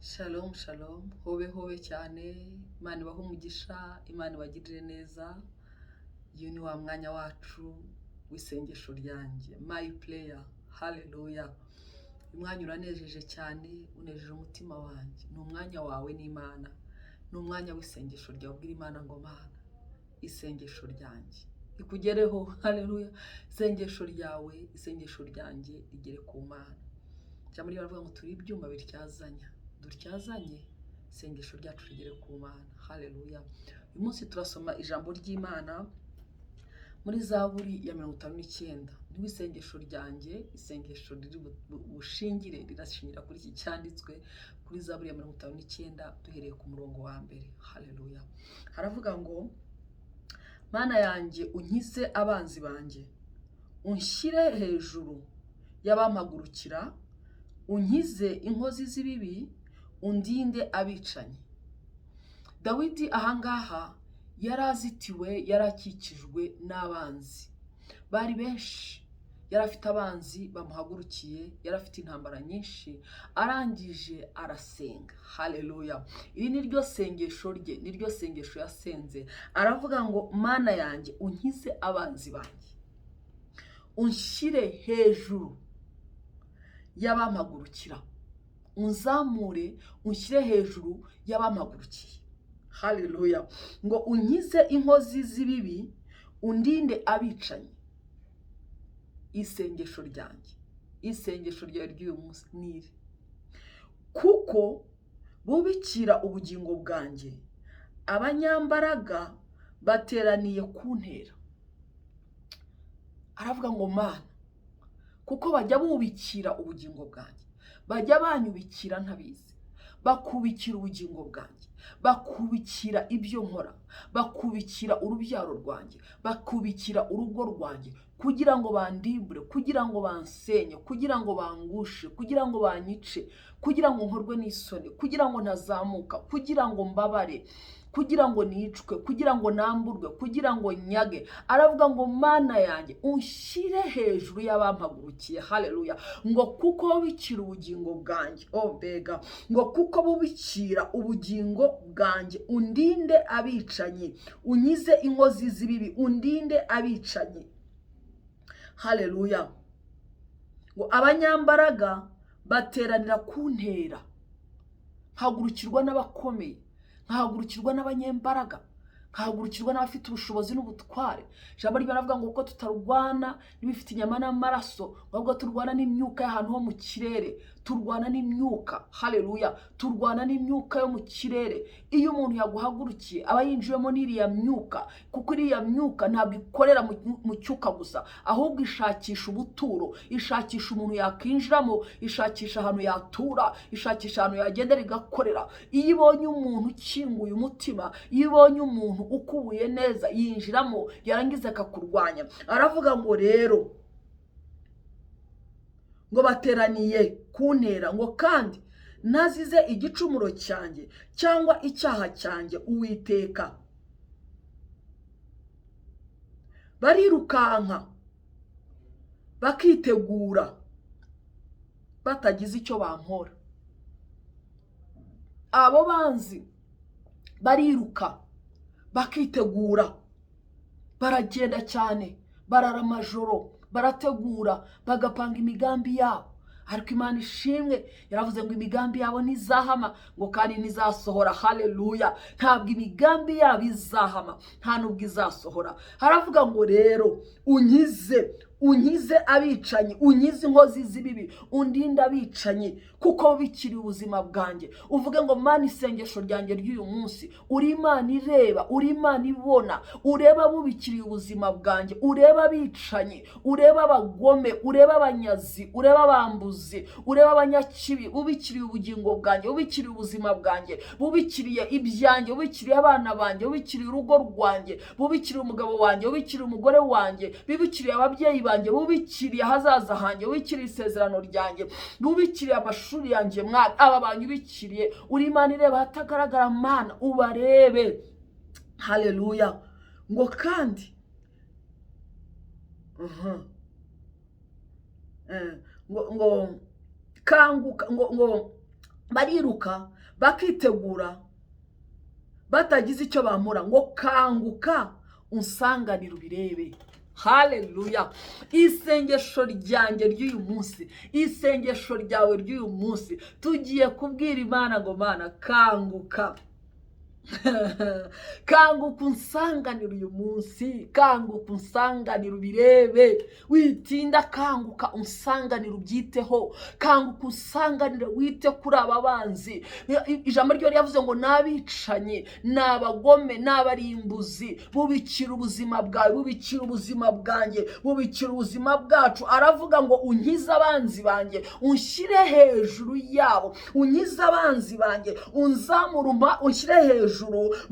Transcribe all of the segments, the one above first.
Shalom shalom, hobe hobe cyane, Imana ibahe umugisha, Imana ibagirire neza. Uyu ni wa mwanya wacu w'isengesho ryanjye, my prayer. Hallelujah. Umwanya uranejeje cyane, unejeje umutima wanjye. Ni umwanya wawe n'Imana. Ni umwanya w'isengesho ryawe, ubwira Imana ngo Mana, isengesho ryanjye ikugereho. Hallelujah. Isengesho ryawe, isengesho ryanjye rigere ku Mana. Jambo baravuga ngo turi ibyuma bityazanya. Dutyazanye isengesho ryacu rigere ku Mana. Haleluya. Uyu munsi turasoma ijambo ry'Imana muri Zaburi ya 59. Ni isengesho ryanjye, isengesho riri bushingire, rirashingira kuri iki cyanditswe kuri Zaburi ya 59 duhereye ku murongo wa mbere. Haleluya. Haravuga ngo Mana yanjye unkize abanzi banjye, unshyire hejuru y'abampagurukira, unkize inkozi z'ibibi, undinde abicanyi. Dawidi ahangaha yarazitiwe, yarakikijwe n'abanzi bari benshi. Yarafite abanzi bamuhagurukiye, yarafite intambara nyinshi, arangije arasenga. Haleluya. Iri ni ryo sengesho rye, ni ryo sengesho yasenze. Aravuga ngo Mana yanjye unkize abanzi banjye, unshyire hejuru y'abampagurukira, unzamure unshyire hejuru y'abampagurukira. Haleluya. Ngo unkize inkozi z'ibibi, undinde abicanyi. Isengesho ryanjye, isengesho ryawe ry'uyu munsi niri, kuko bubikira ubugingo bwanjye, abanyambaraga bateraniye kuntera. Aravuga ngo Mana, kuko bajya bubikira ubugingo bwanjye, bajya banyubikira ntabizi, bakubikira ubugingo bwanjye, bakubikira ibyo nkora, bakubikira urubyaro rwanjye, bakubikira urugo rwanjye, kugira ngo bandimbure, kugira ngo bansenye, kugira ngo bangushe, kugira ngo banyice, kugira ngo nkorwe n'isoni, kugira ngo ntazamuka, kugira ngo mbabare, kugira ngo nicwe, kugira ngo namburwe, kugira ngo nyage. Aravuga ngo Mana yanjye unshyire hejuru y'abampagurukiye. Haleluya. Ngo kuko bubikira ubugingo bwanjye, bega, ngo kuko bubikira ubugingo bwanjye, undinde abicanyi, unkize inkozi z'ibibi, undinde abicanyi. Haleluya. Ngo abanyambaraga bateranira kuntera. Hagurukirwa n'abakomeye, nkahagurukirwa n'abanyembaraga, nkahagurukirwa n'abafite ubushobozi n'ubutware. Ijambo ry'Imana ngo kuko tutarwana n'ibifite inyama n'amaraso, ahubwo turwana n'imyuka y'ahantu ho mu kirere. Turwana n'imyuka. Haleluya. Turwana n'imyuka yo mu kirere. Iyo umuntu yaguhagurukiye aba yinjiyemo n'iriya myuka, kuko iriya myuka ntabwo ikorera mu cyuka gusa, ahubwo ishakisha ubuturo, ishakisha umuntu yakinjiramo, ishakisha ahantu yatura, ishakisha ahantu yagendera igakorera. Iyo ibonye umuntu ukinguye umutima, iyo ibonye umuntu ukubuye neza, yinjiramo, yarangiza akakurwanya. Aravuga ngo rero ngo bateraniye kuntera, ngo kandi ntazize igicumuro cyanjye cyangwa icyaha cyanjye. Uwiteka barirukanka bakitegura, batagize icyo bampora. Abo banzi bariruka bakitegura, baragenda cyane, barara amajoro, barategura, bagapanga imigambi yabo. Ariko Imana ishimwe yaravuze ngo imigambi yabo ntizahama, ngo kandi ntizasohora. Haleluya. Ntabwo imigambi yabo izahama, nta nubwo izasohora. Haravuga ngo rero unkize abicanyi, unkize inkozi z'ibibi, undinde abicanyi, kuko bubikiriye ubuzima bwanjye. Uvuge ngo Mana, isengesho ryanjye ry'uyu munsi, uri Imana ireba, uri Imana ibona, ureba bubikiriye ubuzima bwanjye, ureba abicanyi, ureba abagome, ureba abanyazi, ureba abambuzi, ureba abanyakibi, bubikiriye ubugingo bwanjye, bubikiriye ubuzima bwanjye, bubikiriye ibyanjye, bubikiriye abana banjye, bubikiriye urugo rwanjye, bubikiriye umugabo wanjye, bubikiriye umugore wanjye, bubikiriye ababyeyi banjye, bubikiriye ahazaza hanjye, bubikiriye isezerano ryanjye, bubikiriye amashuri yanjye. Mwana, aba banyu bikiriye, uri Imana ireba hatagaragara. Mana, ubarebe. Haleluya. Ngo kandi ngo Kanguka, ngo bariruka bakitegura batagize icyo bampora ngo kanguka unsanganire ubirebe. Haleluya. Isengesho ryanjye ry'uyu munsi, isengesho ryawe ry'uyu munsi, tugiye kubwira Imana ngo Mana kanguka. Kanguka unsanganire uyu munsi, kanguka unsanganire ubirebe, witinda kanguka unsanganire ubyiteho, kanguka unsanganire wite kuri aba banzi. Ijambo ryo yavuze ngo nabicanyi, nabagome, nabarimbuzi, bubikira ubuzima bwawe, bubikira ubuzima bwanjye, bubikira ubuzima bwacu. Aravuga ngo unkize abanzi banjye, unshyire hejuru yabo, unkize abanzi banjye, unzamuruma, unshyire hejuru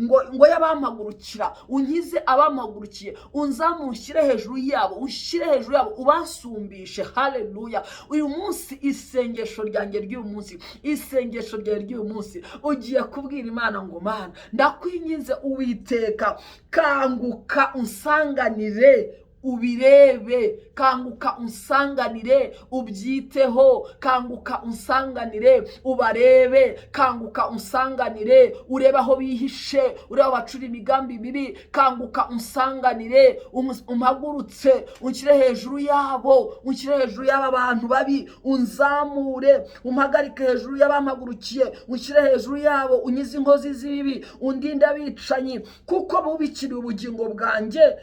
ngo yabampagurukira, unkize abampagurukiye, unzamushyire hejuru yabo, unshyire hejuru yabo, ubasumbishe. Haleluya. Uyu munsi isengesho ryanjye ry'uyu munsi, isengesho ryanjye ry'uyu munsi, ugiye kubwira Imana ngo Mana ndakwinginze Uwiteka, kanguka unsanganire ubirebe, kanguka unsanganire ubyiteho, kanguka unsanganire ubarebe, kanguka unsanganire urebe aho bihishe, urebe abacura imigambi mibi, kanguka unsanganire umpagurutse, unshyire hejuru yabo, unshyire hejuru y'aba bantu babi, unzamure, umpagarike hejuru y'abampagurukiye, unshyire hejuru yabo, unkize inkozi z'ibibi, undinde abicanyi, kuko bubikira ubugingo bwanjye.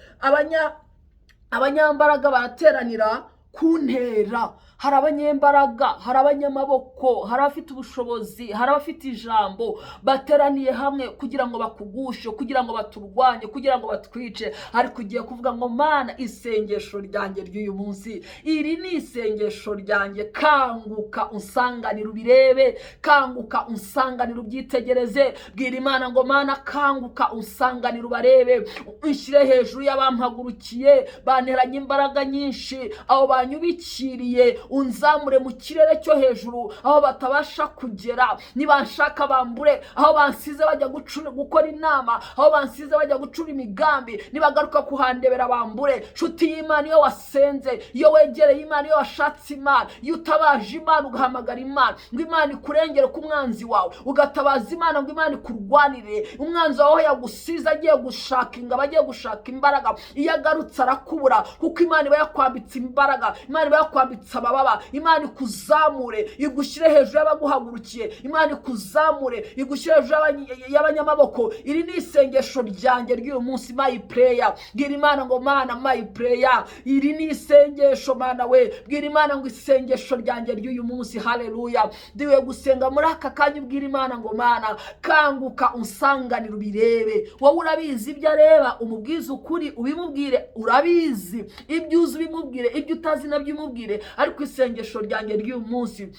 Abanyambaraga bateranira kuntera. Hari abanyambaraga, hari abanyamaboko, hari abafite ubushobozi, hari abafite ijambo, bateraniye hamwe kugira ngo bakugushe, kugira ngo baturwanye, kugira ngo batwice. Ariko ugiye kuvuga ngo Mana isengesho ryanjye ry'uyu munsi, iri ni isengesho ryanjye, kanguka unsanganire ubirebe, kanguka unsanganire ubyitegereze. Bwira Imana ngo Mana kanguka unsanganire ubarebe, unshyire hejuru y'abampagurukiye, banteranye imbaraga nyinshi, abo banyubikiriye, unzamure mu kirere cyo hejuru aho batabasha kugera. Nibanshaka bambure aho bansize bajya gukora inama, aho bansize bajya gucura imigambi, nibagaruka kuhandebera bambure. Nshuti y'Imana, iyo wasenze, iyo wegereye Imana, iyo washatse Imana, iyo utabaje Imana ugahamagara Imana ngo Imana ikurengere ku mwanzi wawe, ugatabaza Imana ngo Imana ikurwanire, umwanzi wawe yagusize agiye gushaka ingabo, agiye gushaka imbaraga, iyo agarutse arakubura, kuko Imana iba yakwambitse imbaraga, Imana iba yakwambitse amababa. Imana ikuzamure igushyire hejuru y'abaguhagurukiye, Imana ikuzamure igushyire hejuru y'abanyamaboko. Iri ni isengesho ryanjye ry'uyu munsi, my prayer. Bwira Imana ngo Mana my prayer, iri ni isengesho Mana we. Bwira Imana ngo isengesho ryanjye ry'uyu munsi. Haleluya. Ndiwe gusenga muri aka kanya, ubwira Imana ngo Mana kanguka unsanganire ubirebe. Wowe urabizi ibyo areba, umubwize ukuri ubimubwire, urabizi ibyo uzi ubimubwire, ibyo utazi nabyo umubwire. Ariko isengesho ryanjye ry'uyu munsi,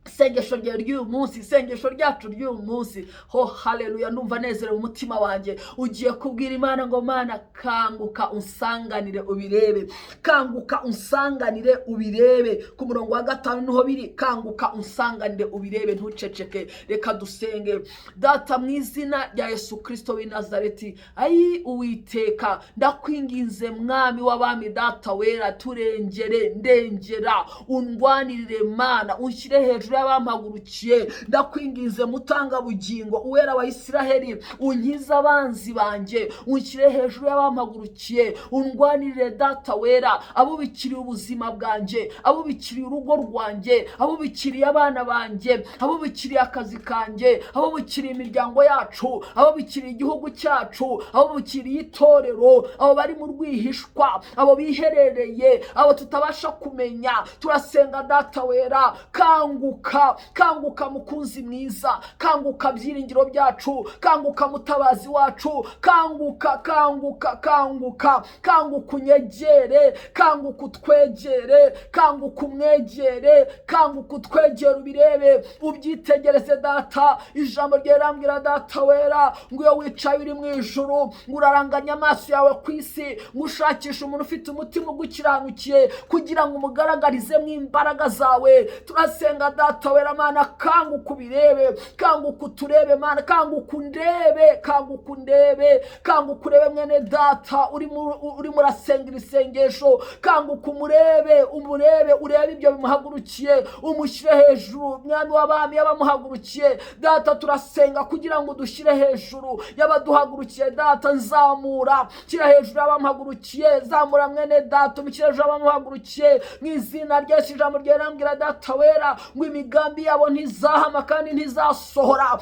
isengesho ry'uyu munsi, isengesho ryacu ry'uyu munsi, ho haleluya, ndumva nezerewe umutima wanjye. Ugiye kubwira Imana ngo Mana kanguka unsanganire ubirebe, kanguka unsanganire ubirebe. Ku murongo wa 5 niho biri, kanguka unsanganire ubirebe, ntuceceke. Reka dusenge. Data, mu izina rya Yesu Kristo w'i Nazareti, ayi Uwiteka, ndakwinginze mwami w'abami, data wera, turengere, ndengera, undwanirire Mana, unshyire hejuru y'abampagurukiye. Ndakwinginze mutanga bugingo, uwera wa Isiraheli, unkize abanzi banjye, unshyire hejuru y'abampagurukiye, undwanirire data wera, abubikiriye ubuzima bwanjye, abubikiriye urugo rwanjye, abubikiriye abana banjye, abubikiriye akazi kanjye, abubikiriye imiryango yacu, abubikiriye igihugu cyacu, abubikiriye itorero, abo bari mu rwihishwa, abo biherereye, abo tutabasha kumenya. Turasenga data wera, kanguka mukunzi mwiza, kanguka byiringiro byacu, kanguka mutabazi wacu, kanguka unyegere, kanguka utwegere, kanguka umwegere, kanguka utwegere ubirebe, ubyitegereze data. Ijambo ryerambwira data wera ngo iyo wicaye uri mu ijuru, ngo uraranganya amaso yawe ku isi, ngo ushakishe umuntu ufite umutima ugukiranukiye kugira ngo umugaragarize mu imbaraga zawe. Turasenga data data wera mana kanguka ubirebe kanguka uturebe mana kanguka undebe kanguka undebe kanguka urebe mwene data uri murasenga isengesho kanguka umurebe urebe ibyo bimuhagurukiye umushyire hejuru mwami w'abami yabamuhagurukiye data turasenga kugira ngo dushyire hejuru yabaduhagurukiye data nzamura shyira hejuru yabamuhagurukiye zamura mwene data umushyire hejuru yabamuhagurukiye mu izina rya Yesu ijambo ryerambwira data wera ngo imigambi yabo ntizahama kandi ntizasohora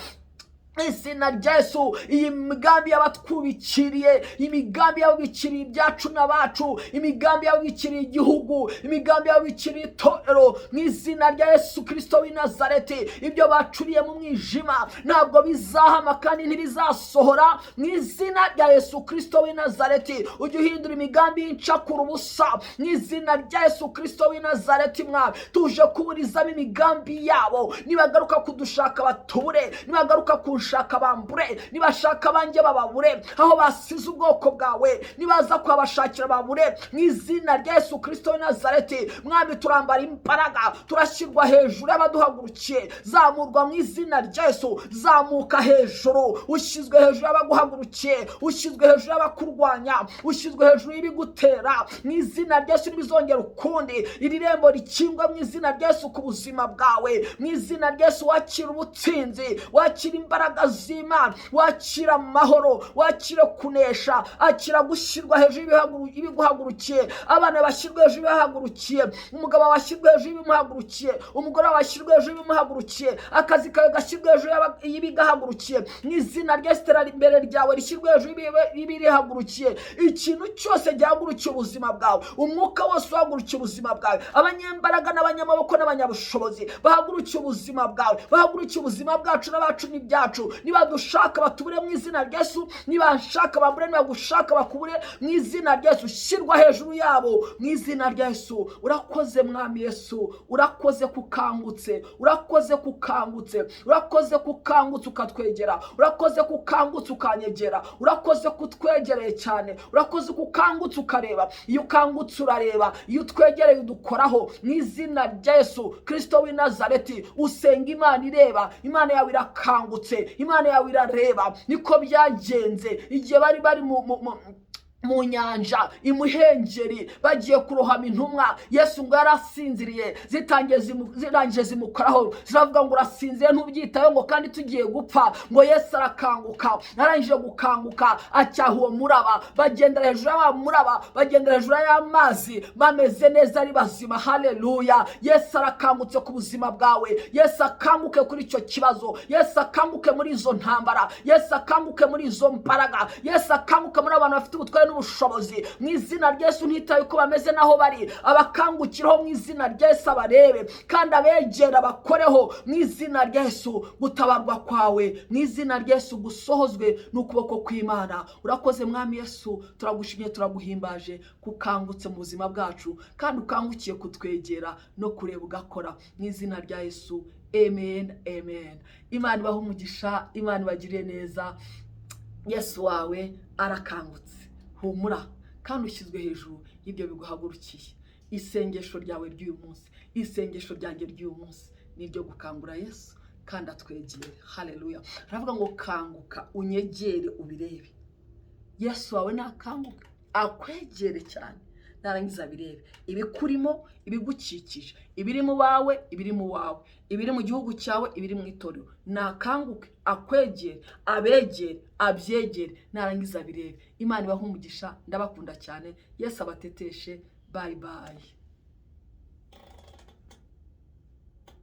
izina rya Yesu iyi migambi y'abatwubikiriye imigambi y'abikiriye ibyacu n'abacu imigambi y'abikiriye igihugu imigambi y'abikiriye itorero mu izina rya Yesu Kristo w'i Nazareti ibyo bacuriye mu mwijima ntabwo bizahama kandi ntibizasohora mu izina rya Yesu Kristo w'i Nazareti ujye uhindura imigambi y'incakura ubusa mu izina rya Yesu Kristo w'i Nazareti mwami tuje kuburizamo imigambi yabo nibagaruka kudushaka batubure nibagaruka shaka bambure nibashaka banjye bababure aho basize ubwoko bwawe nibaza kwabashakira babure mu izina rya Yesu Kristo w'i Nazareti mwami turambara imbaraga turashyirwa hejuru y'abaduhagurukiye zamurwa mu izina rya Yesu zamuka hejuru ushyizwe hejuru y'abaguhagurukiye ushyizwe hejuru y'abakurwanya ushyizwe hejuru y'ibigutera mu izina rya Yesu ntibizongera ukundi iri rembo rikingwa mu izina rya Yesu ku buzima bwawe mu izina rya Yesu wakira ubutsinzi wakira imbaraga z'Imana wakira amahoro wakira kunesha akira gushyirwa hejuru y'ibiguhagurukiye abana bashyirwa hejuru y'abahagurukiye umugabo washyirwa hejuru y'ibimuhagurukiye umugore washyirwa hejuru y'ibimuhagurukiye akazi kawe gashyirwa hejuru y'ibigahagurukiye mu izina rya Yesu imbere ryawe rishyirwa hejuru y'ibirihagurukiye ikintu cyose gihagurukiye ubuzima bwawe umwuka wose uhagurukiye ubuzima bwawe abanyambaraga n'abanyamaboko n'abanyabushobozi bahagurukiye ubuzima bwawe bahagurukiye ubuzima bwacu n'abacu n'ibyacu niba dushaka batubure mu izina rya Yesu niba nshaka babure niba gushaka bakubure mu izina rya Yesu shirwa hejuru yabo mu izina rya Yesu urakoze mwami Yesu urakoze kukangutse urakoze kukangutse urakoze kukangutse ukatwegera urakoze kukangutse ukanyegera urakoze kutwegereye cyane urakoze kukangutse ukareba iyo ukangutse urareba iyo utwegereye udukoraho mu izina rya Yesu Kristo w'i Nazareti usenga Imana ireba Imana yawe irakangutse Imana yawe irareba niko byagenze igihe bari mu nyanja imuhengeri bagiye kurohama intumwa Yesu ngo yarasinziriye zirangije zimukoraho ziravuga ngo urasinziriye ntubyitayeho ngo kandi tugiye gupfa ngo Yesu arakanguka arangije gukanguka acyaha uwo muraba bagendera hejuru y'amuraba bagendera hejuru y'amazi bameze neza ari bazima haleluya Yesu arakangutse ku buzima bwawe Yesu akanguke kuri icyo kibazo Yesu akanguke muri izo ntambara Yesu akanguke muri izo mbaraga Yesu akanguke muri abantu bafite ubutware n'ubushobozi mu izina rya Yesu ntitaye uko bameze naho bari abakangukiraho mu izina rya Yesu abarebe kandi abegera bakoreho mu izina rya Yesu gutabarwa kwawe mu izina rya Yesu gusohozwe n'ukuboko kw'Imana urakoze mwami Yesu turagushimye turaguhimbaje kukangutse mu buzima bwacu kandi ukangukiye kutwegera no kureba ugakora mu izina rya Yesu amen amen Imana ibahe umugisha Imana ibagirire neza Yesu wawe arakangutse humura kandi ushyizwe hejuru y'ibyo biguhagurukiye isengesho ryawe ry'uyu munsi isengesho ryanjye ry'uyu munsi niryo gukangura Yesu kandi atwegere haleluya aravuga ngo kanguka unyegere ubirebe Yesu wawe nakanguka akwegere cyane narangiza birebe ibikurimo ibigukikije ibiri mu bawe ibiri mu wawe ibiri mu gihugu cyawe ibiri mu itorero nakanguke akwegere abegere abyegere narangiza birebe Imana ibahe umugisha ndabakunda cyane Yesu abateteshe bye bye